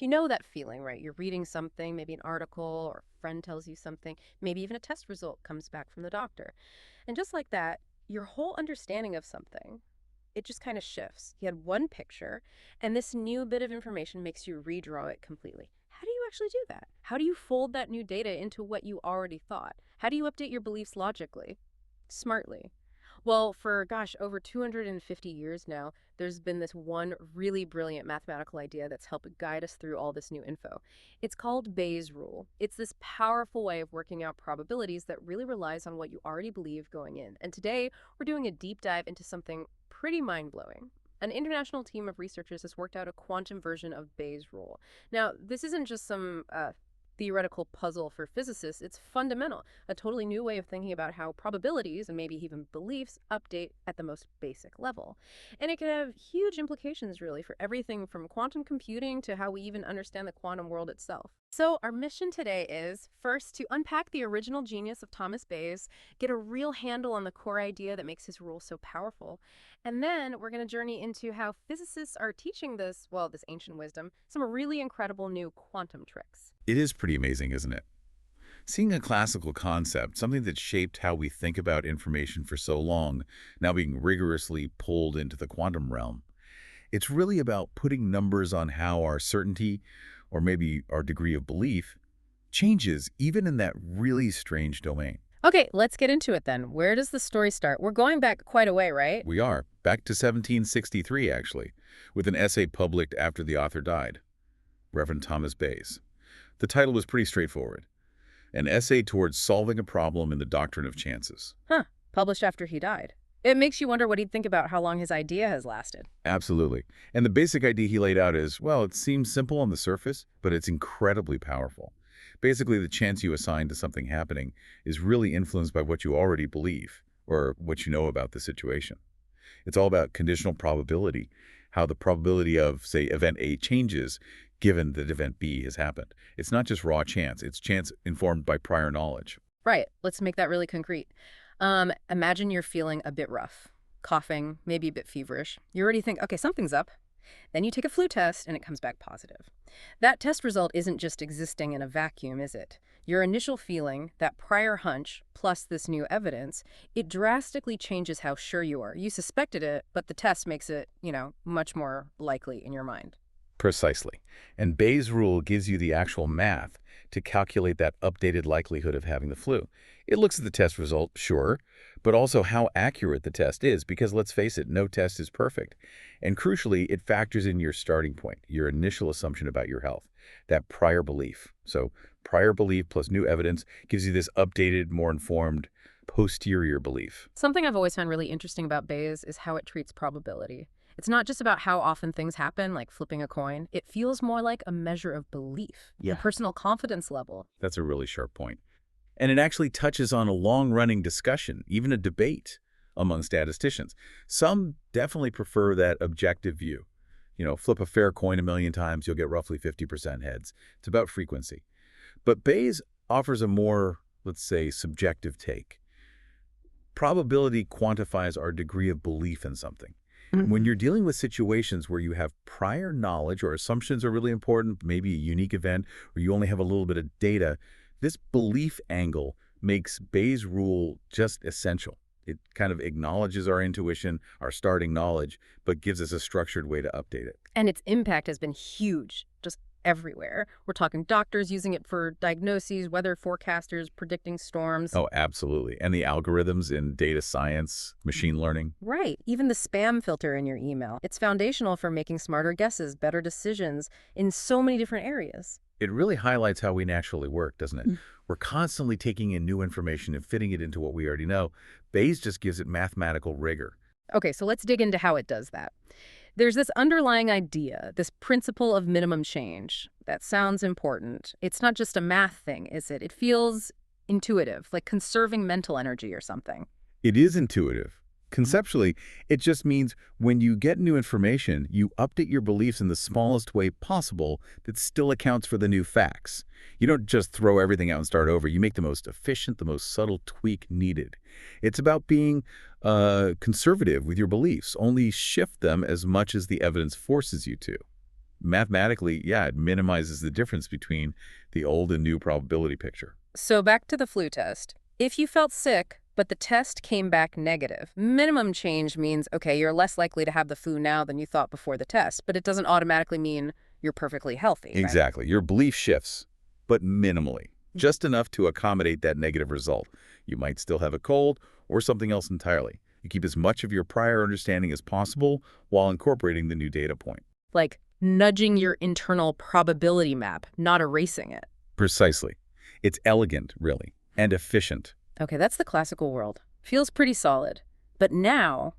You know that feeling, right? You're reading something, maybe an article or a friend tells you something, maybe even a test result comes back from the doctor. And just like that, your whole understanding of something, it just kind of shifts. You had one picture, and this new bit of information makes you redraw it completely. How do you actually do that? How do you fold that new data into what you already thought? How do you update your beliefs logically, smartly? Well, for gosh, over 250 years now, there's been this one really brilliant mathematical idea that's helped guide us through all this new info. It's called Bayes' rule. It's this powerful way of working out probabilities that really relies on what you already believe going in. And today, we're doing a deep dive into something pretty mind-blowing. An international team of researchers has worked out a quantum version of Bayes' rule. Now, this isn't just some theoretical puzzle for physicists, it's fundamental, a totally new way of thinking about how probabilities and maybe even beliefs update at the most basic level. And it could have huge implications, really, for everything from quantum computing to how we even understand the quantum world itself. So, our mission today is first to unpack the original genius of Thomas Bayes, get a real handle on the core idea that makes his rule so powerful. And then we're going to journey into how physicists are teaching this, well, this ancient wisdom, some really incredible new quantum tricks. It is pretty amazing, isn't it? Seeing a classical concept, something that shaped how we think about information for so long, now being rigorously pulled into the quantum realm. It's really about putting numbers on how our certainty, or maybe our degree of belief, changes even in that really strange domain. Okay, let's get into it then. Where does the story start? We're going back quite a way, right? We are back to 1763, actually, with an essay published after the author died, Reverend Thomas Bayes. The title was pretty straightforward. An essay towards solving a problem in the doctrine of chances. Huh, published after he died. It makes you wonder what he'd think about how long his idea has lasted. Absolutely. And the basic idea he laid out is, well, it seems simple on the surface, but it's incredibly powerful. Basically, the chance you assign to something happening is really influenced by what you already believe or what you know about the situation. It's all about conditional probability, how the probability of, say, event A changes given that event B has happened. It's not just raw chance. It's chance informed by prior knowledge. Right, let's make that really concrete. Imagine you're feeling a bit rough, coughing, maybe a bit feverish. You already think, okay, something's up. Then you take a flu test and it comes back positive. That test result isn't just existing in a vacuum, is it? Your initial feeling, that prior hunch, plus this new evidence, it drastically changes how sure you are. You suspected it, but the test makes it, much more likely in your mind. Precisely. And Bayes' rule gives you the actual math to calculate that updated likelihood of having the flu. It looks at the test result, sure, but also how accurate the test is, because let's face it, no test is perfect. And crucially, it factors in your starting point, your initial assumption about your health, that prior belief. So prior belief plus new evidence gives you this updated, more informed, posterior belief. Something I've always found really interesting about Bayes is how it treats probability. It's not just about how often things happen, like flipping a coin. It feels more like a measure of belief, a personal confidence level. That's a really sharp point. And it actually touches on a long-running discussion, even a debate among statisticians. Some definitely prefer that objective view. Flip a fair coin a million times, you'll get roughly 50% heads. It's about frequency. But Bayes offers a more, let's say, subjective take. Probability quantifies our degree of belief in something. When you're dealing with situations where you have prior knowledge or assumptions are really important, maybe a unique event, or you only have a little bit of data, this belief angle makes Bayes' rule just essential. It kind of acknowledges our intuition, our starting knowledge, but gives us a structured way to update it. And its impact has been huge, just everywhere. We're talking doctors using it for diagnoses, weather forecasters, predicting storms. Oh, absolutely. And the algorithms in data science, machine learning. Right. Even the spam filter in your email. It's foundational for making smarter guesses, better decisions in so many different areas. It really highlights how we naturally work, doesn't it? We're constantly taking in new information and fitting it into what we already know. Bayes just gives it mathematical rigor. Okay, so let's dig into how it does that. There's this underlying idea, this principle of minimum change. That sounds important. It's not just a math thing, is it? It feels intuitive, like conserving mental energy or something. It is intuitive. Conceptually, it just means when you get new information, you update your beliefs in the smallest way possible that still accounts for the new facts. You don't just throw everything out and start over. You make the most efficient, the most subtle tweak needed. It's about being conservative with your beliefs. Only shift them as much as the evidence forces you to. mathematically, yeah, it minimizes the difference between the old and new probability picture. So back to the flu test. If you felt sick, but the test came back negative, minimum change means, okay, you're less likely to have the flu now than you thought before the test, but it doesn't automatically mean you're perfectly healthy, right? Exactly. Your belief shifts, but minimally, just enough to accommodate that negative result. You might still have a cold or something else entirely. You keep as much of your prior understanding as possible while incorporating the new data point. Like nudging your internal probability map, not erasing it. Precisely. It's elegant, really, and efficient. Okay, that's the classical world. Feels pretty solid. But now,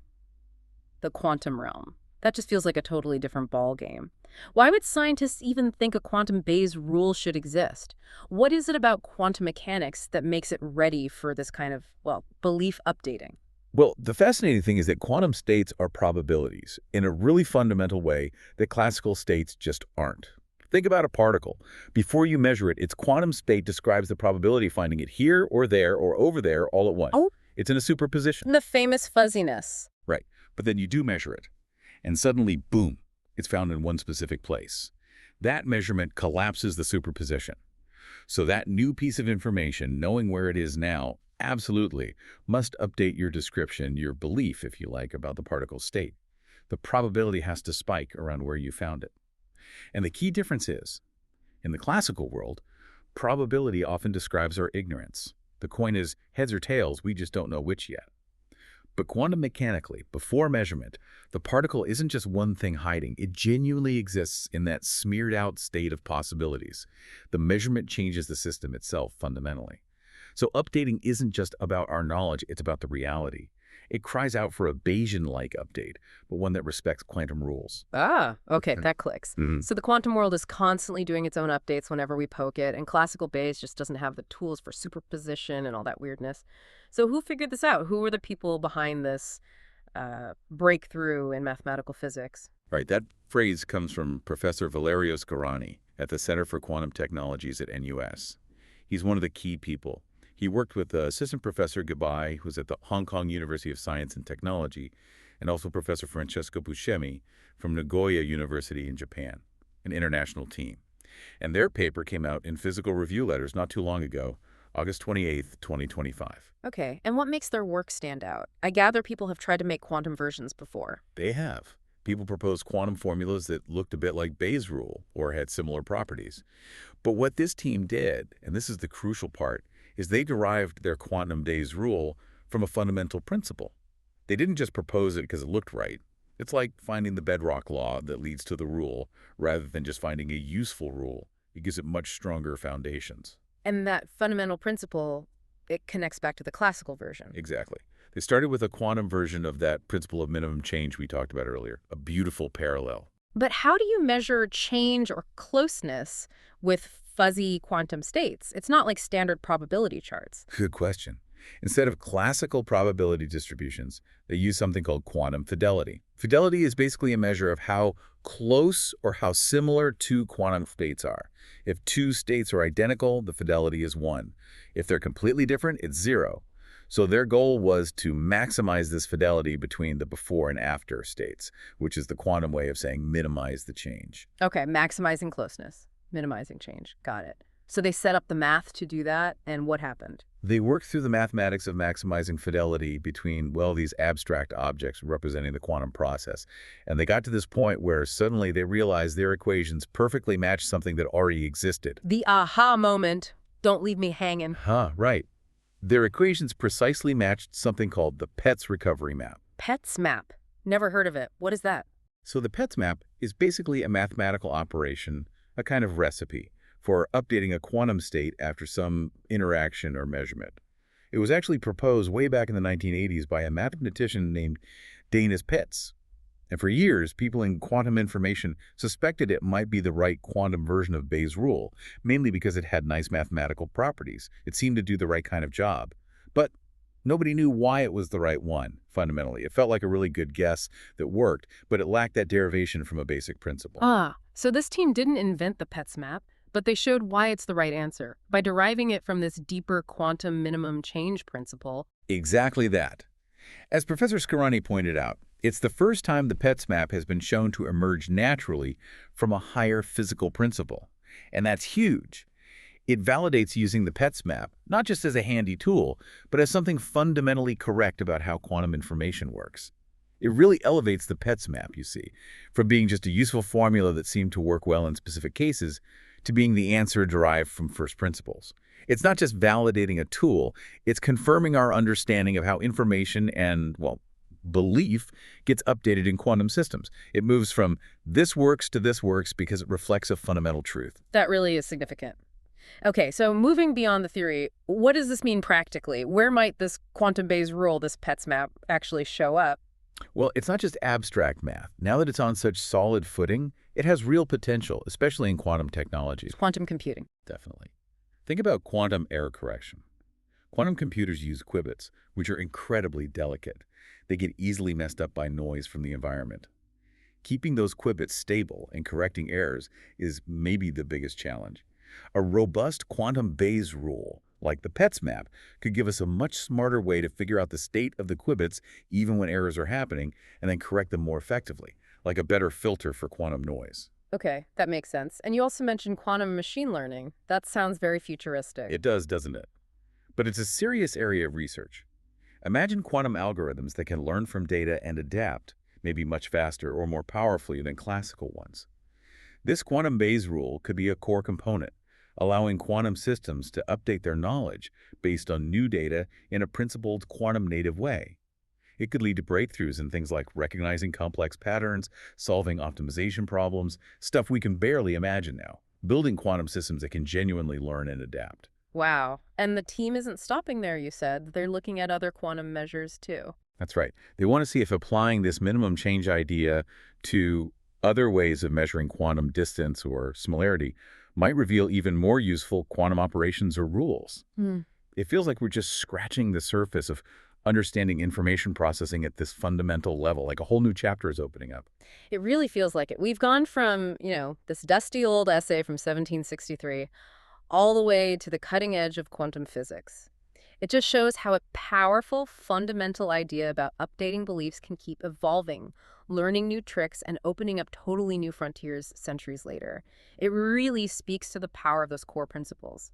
the quantum realm. That just feels like a totally different ball game. Why would scientists even think a quantum Bayes rule should exist? What is it about quantum mechanics that makes it ready for this kind of, well, belief updating? Well, the fascinating thing is that quantum states are probabilities in a really fundamental way that classical states just aren't. Think about a particle. Before you measure it, its quantum state describes the probability of finding it here or there or over there all at once. Oh, It's in a superposition. the famous fuzziness. Right. But then you do measure it, and suddenly, boom, it's found in one specific place. That measurement collapses the superposition. So that new piece of information, knowing where it is now, absolutely must update your description, your belief, if you like, about the particle state. The probability has to spike around where you found it. And the key difference is, in the classical world, probability often describes our ignorance. The coin is heads or tails, we just don't know which yet. But quantum mechanically, before measurement, the particle isn't just one thing hiding. It genuinely exists in that smeared-out state of possibilities. The measurement changes the system itself fundamentally. So updating isn't just about our knowledge, it's about the reality. It cries out for a Bayesian-like update, but one that respects quantum rules. Ah, okay, that clicks. Mhm. So the quantum world is constantly doing its own updates whenever we poke it, and classical Bayes just doesn't have the tools for superposition and all that weirdness. So who figured this out? Who were the people behind this breakthrough in mathematical physics? Right, that phrase comes from Professor Valerio Scarani at the Center for Quantum Technologies at NUS. He's one of the key people. He worked with Assistant Professor Gabai, who's at the Hong Kong University of Science and Technology, and also Professor Francesco Buscemi from Nagoya University in Japan, an international team. And their paper came out in Physical Review Letters not too long ago, August 28th, 2025. Okay, and what makes their work stand out? I gather people have tried to make quantum versions before. They have. People proposed quantum formulas that looked a bit like Bayes' rule or had similar properties. But what this team did, and this is the crucial part, is they derived their quantum Bayes rule from a fundamental principle. They didn't just propose it because it looked right. It's like finding the bedrock law that leads to the rule rather than just finding a useful rule. It gives it much stronger foundations. And that fundamental principle, it connects back to the classical version. Exactly. They started with a quantum version of that principle of minimum change we talked about earlier, a beautiful parallel. But how do you measure change or closeness with fuzzy quantum states? It's not like standard probability charts. Good question. Instead of classical probability distributions, they use something called quantum fidelity. Fidelity is basically a measure of how close or how similar two quantum states are. If two states are identical, the fidelity is 1. If they're completely different, it's 0. So their goal was to maximize this fidelity between the before and after states, which is the quantum way of saying minimize the change. Okay, maximizing closeness, minimizing change. Got it. So they set up the math to do that, and what happened? They worked through the mathematics of maximizing fidelity between, well, these abstract objects representing the quantum process. And they got to this point where suddenly they realized their equations perfectly matched something that already existed. The aha moment. Don't leave me hanging. Right. Their equations precisely matched something called the Petz recovery map. Petz Map. Never heard of it. What is that? So the Petz map is basically a mathematical operation, a kind of recipe for updating a quantum state after some interaction or measurement. It was actually proposed way back in the 1980s by a mathematician named Denis Petz. And for years, people in quantum information suspected it might be the right quantum version of Bayes' rule, mainly because it had nice mathematical properties. It seemed to do the right kind of job. But nobody knew why it was the right one, fundamentally. It felt like a really good guess that worked, but it lacked that derivation from a basic principle. So this team didn't invent the Petz Map, but they showed why it's the right answer by deriving it from this deeper quantum minimum change principle. Exactly that. As Professor Scarani pointed out, It's the first time the Petz map has been shown to emerge naturally from a higher physical principle. And that's huge. It validates using the Petz map, not just as a handy tool, but as something fundamentally correct about how quantum information works. It really elevates the Petz map, you see, from being just a useful formula that seemed to work well in specific cases to being the answer derived from first principles. It's not just validating a tool, it's confirming our understanding of how information and, well, belief gets updated in quantum systems. It moves from this works to this works because it reflects a fundamental truth. That really is significant. Okay, so moving beyond the theory, what does this mean practically? Where might this quantum Bayes rule, this Petz map, actually show up? Well, it's not just abstract math. Now that it's on such solid footing, it has real potential, especially in quantum technologies. Quantum computing. Definitely. Think about quantum error correction. Quantum computers use qubits, which are incredibly delicate. They get easily messed up by noise from the environment. Keeping those qubits stable and correcting errors is maybe the biggest challenge. A robust quantum Bayes rule, like the Petz map, could give us a much smarter way to figure out the state of the qubits even when errors are happening, and then correct them more effectively, like a better filter for quantum noise. Okay, that makes sense. And you also mentioned quantum machine learning. That sounds very futuristic. It does, doesn't it? But it's a serious area of research. Imagine quantum algorithms that can learn from data and adapt, maybe much faster or more powerfully than classical ones. This quantum Bayes rule could be a core component, allowing quantum systems to update their knowledge based on new data in a principled quantum-native way. It could lead to breakthroughs in things like recognizing complex patterns, solving optimization problems, stuff we can barely imagine now, building quantum systems that can genuinely learn and adapt. Wow. And the team isn't stopping there, you said. They're looking at other quantum measures too. That's right. They want to see if applying this minimum change idea to other ways of measuring quantum distance or similarity might reveal even more useful quantum operations or rules. Hmm. It feels like we're just scratching the surface of understanding information processing at this fundamental level, like a whole new chapter is opening up. It really feels like it. We've gone from, this dusty old essay from 1763 all the way to the cutting edge of quantum physics. It just shows how a powerful, fundamental idea about updating beliefs can keep evolving, learning new tricks, and opening up totally new frontiers centuries later. It really speaks to the power of those core principles.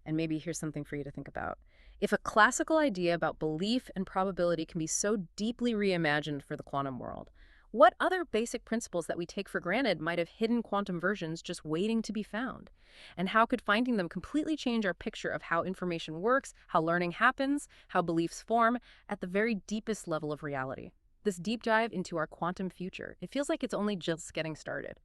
And maybe here's something for you to think about. If a classical idea about belief and probability can be so deeply reimagined for the quantum world, what other basic principles that we take for granted might have hidden quantum versions just waiting to be found? And how could finding them completely change our picture of how information works, how learning happens, how beliefs form, at the very deepest level of reality? This deep dive into our quantum future, it feels like it's only just getting started.